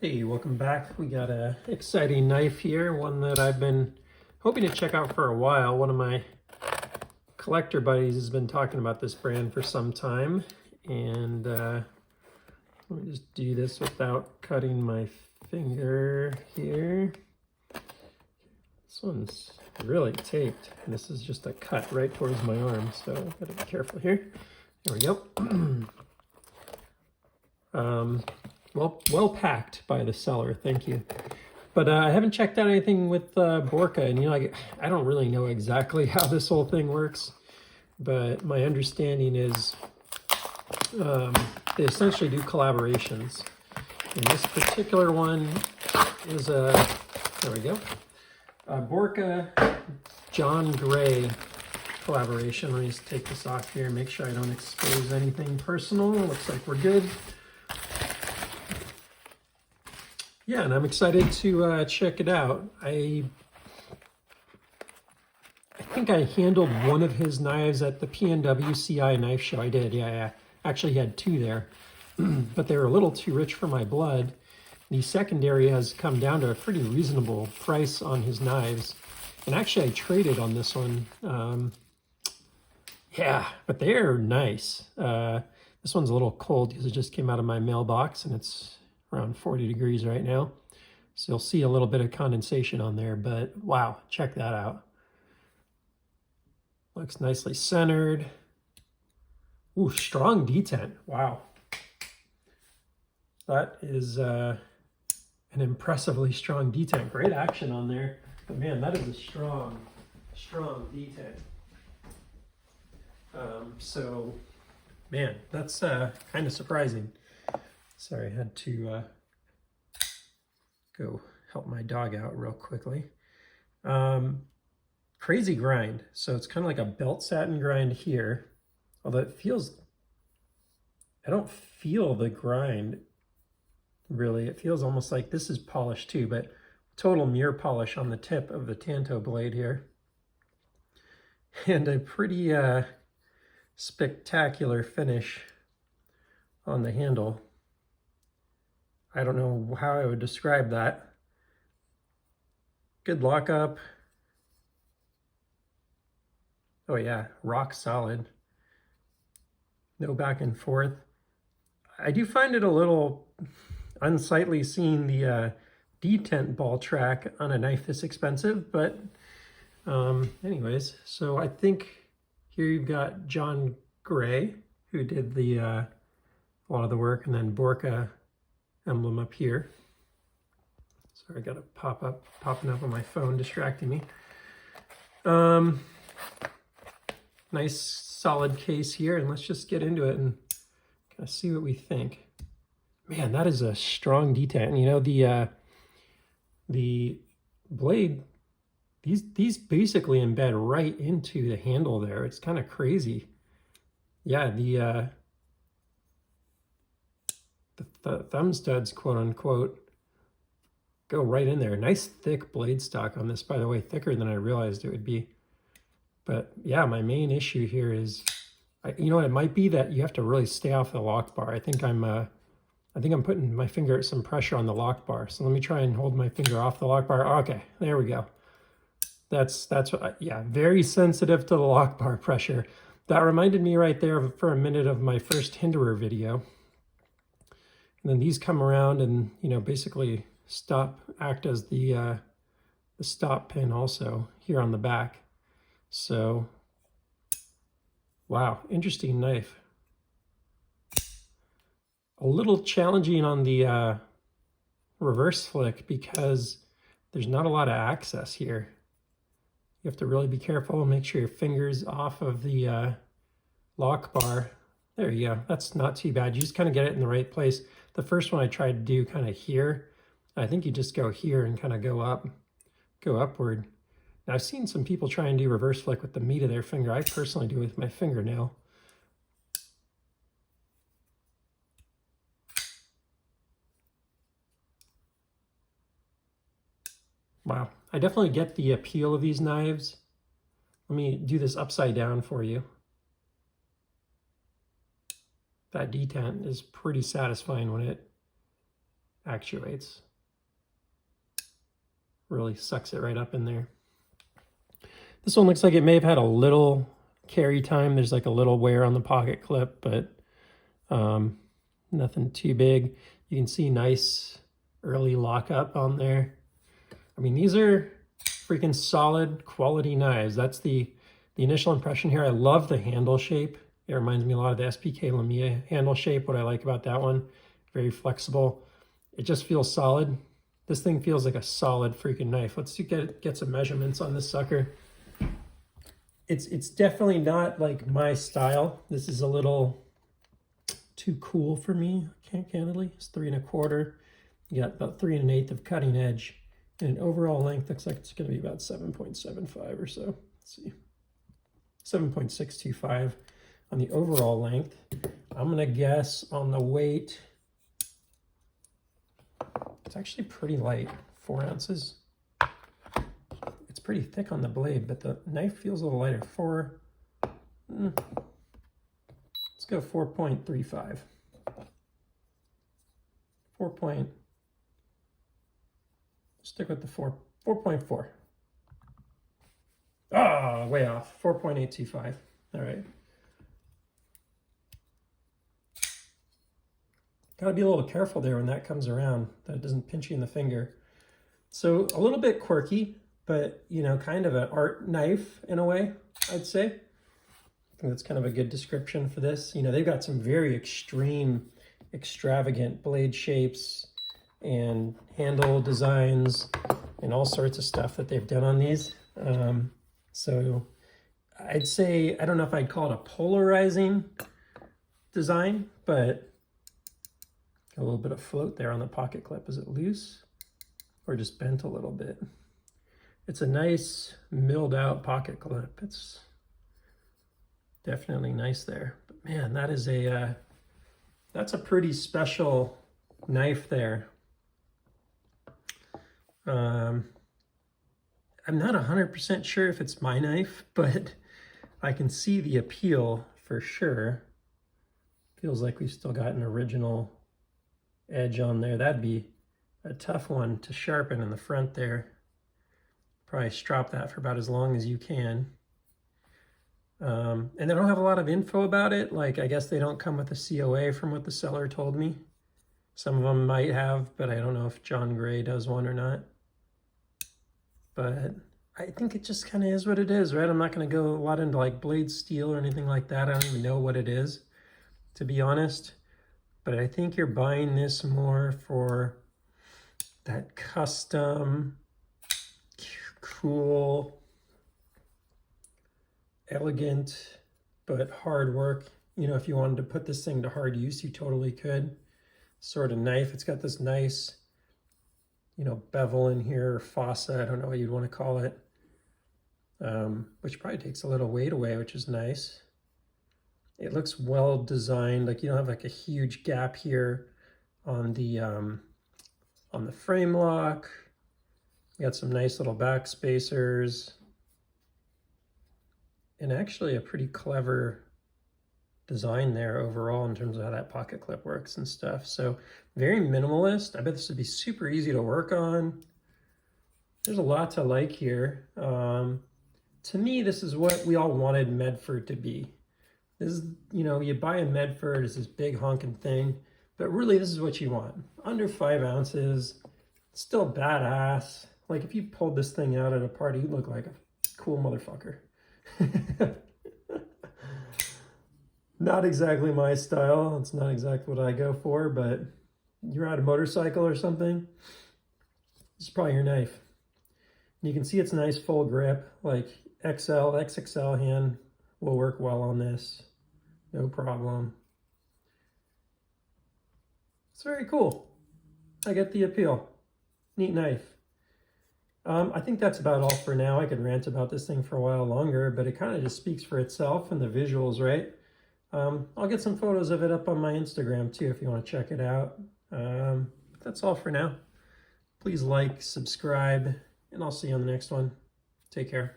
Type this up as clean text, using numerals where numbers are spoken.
Hey, welcome back. We got a exciting knife here, one that I've been hoping to check out for a while. One of my collector buddies has been talking about this brand for some time, and let me just do this without cutting my finger here. This one's really taped, and this is just a cut right towards my arm, so I've got to be careful here. There we go. Well packed by the seller, thank you. But I haven't checked out anything with Borka, and I don't really know exactly how this whole thing works, but my understanding is they essentially do collaborations. And this particular one is there we go, Borka John Gray collaboration. Let me just take this off here, make sure I don't expose anything personal. Looks like we're good. Yeah, and I'm excited to check it out. I think I handled one of his knives at the PNW CI knife show. I did, yeah. Actually had two there, but they were a little too rich for my blood. The secondary has come down to a pretty reasonable price on his knives. And actually I traded on this one. Yeah, but they're nice. This one's a little cold because it just came out of my mailbox and it's around 40 degrees right now. So you'll see a little bit of condensation on there, but wow, check that out. Looks nicely centered. Ooh, strong detent, wow. That is an impressively strong detent. Great action on there, but man, that is a strong detent. So man, that's kind of surprising. Sorry, I had to go help my dog out real quickly. Crazy grind. So it's kind of like a belt satin grind here, although it feels, I don't feel the grind really. It feels almost like this is polished too, but total mirror polish on the tip of the Tanto blade here. And a pretty spectacular finish on the handle. I don't know how I would describe that. Good lockup. Oh yeah, rock solid. No back and forth. I do find it a little unsightly seeing the detent ball track on a knife this expensive, but anyways, so I think here you've got John Gray, who did the a lot of the work, and then Borka emblem up here. Sorry, I got it popping up on my phone, distracting me. Nice solid case here, and let's just get into it and kind of see what we think. Man, that is a strong detent. You know, the blade, these basically embed right into the handle there. It's kind of crazy. Yeah, the thumb studs, quote unquote, go right in there. Nice thick blade stock on this, by the way, thicker than I realized it would be. But yeah, my main issue here is, you know what, it might be that you have to really stay off the lock bar. I think I'm putting my finger at some pressure on the lock bar. So let me try and hold my finger off the lock bar. Okay, there we go. That's what, yeah, very sensitive to the lock bar pressure. That reminded me right there for a minute of my first Hinderer video. And then these come around and, you know, basically act as the stop pin also here on the back. So, wow, interesting knife. A little challenging on the reverse flick because there's not a lot of access here. You have to really be careful and make sure your finger's off of the lock bar. There you go. That's not too bad. You just kind of get it in the right place. The first one I tried to do kind of here. I think you just go here and kind of go upward. Now I've seen some people try and do reverse flick with the meat of their finger. I personally do it with my fingernail. Wow, I definitely get the appeal of these knives. Let me do this upside down for you. That detent is pretty satisfying when it actuates. Really sucks it right up in there. This one looks like it may have had a little carry time. There's like a little wear on the pocket clip, but nothing too big. You can see nice early lockup on there. I mean, these are freaking solid quality knives. That's the initial impression here. I love the handle shape. It reminds me a lot of the SPK Lamia handle shape. What I like about that one, very flexible. It just feels solid. This thing feels like a solid freaking knife. Let's get some measurements on this sucker. It's definitely not like my style. This is a little too cool for me, candidly. It's 3 1/4. You got about 3 1/8 of cutting edge. And overall length looks like it's going to be about 7.75 or so. Let's see. 7.625 on the overall length. I'm going to guess on the weight. It's actually pretty light, 4 ounces. It's pretty thick on the blade, but the knife feels a little lighter. Let's go 4.35. 4. Stick with the 4.4. Ah, way off. 4.825. All right. Got to be a little careful there when that comes around, that it doesn't pinch you in the finger. So a little bit quirky, but you know, kind of an art knife in a way, I'd say. I think that's kind of a good description for this. You know, they've got some very extreme, extravagant blade shapes and handle designs and all sorts of stuff that they've done on these. So I'd say, I don't know if I'd call it a polarizing design, but a little bit of float there on the pocket clip. Is it loose or just bent a little bit? It's a nice milled out pocket clip. It's definitely nice there. But man, that is that's a pretty special knife there. I'm not 100% sure if it's my knife, but I can see the appeal for sure. Feels like we've still got an original edge on there. That'd be a tough one to sharpen in the front there. Probably strop that for about as long as you can. And they don't have a lot of info about it. Like, I guess they don't come with a COA from what the seller told me. Some of them might have, but I don't know if John Gray does one or not. But I think it just kind of is what it is, right? I'm not going to go a lot into like blade steel or anything like that. I don't even know what it is, to be honest. But I think you're buying this more for that custom, cool, elegant, but hard work. You know, if you wanted to put this thing to hard use, you totally could. Sort of knife. It's got this nice, you know, bevel in here, or fossa, I don't know what you'd want to call it, which probably takes a little weight away, which is nice. It looks well designed. Like, you don't have like a huge gap here on the frame lock. You got some nice little back spacers, and actually a pretty clever design there overall in terms of how that pocket clip works and stuff. So very minimalist. I bet this would be super easy to work on. There's a lot to like here. To me, this is what we all wanted Medford to be. This is, you know, you buy a Medford, it's this big honking thing, but really this is what you want. Under 5 ounces, still badass. Like, if you pulled this thing out at a party, you'd look like a cool motherfucker. Not exactly my style. It's not exactly what I go for, but you're on a motorcycle or something, this is probably your knife. And you can see it's nice full grip, like XXL hand will work well on this. No problem. It's very cool. I get the appeal. Neat knife. I think that's about all for now. I could rant about this thing for a while longer, but it kind of just speaks for itself and the visuals, right? I'll get some photos of it up on my Instagram too if you want to check it out. That's all for now. Please like, subscribe, and I'll see you on the next one. Take care.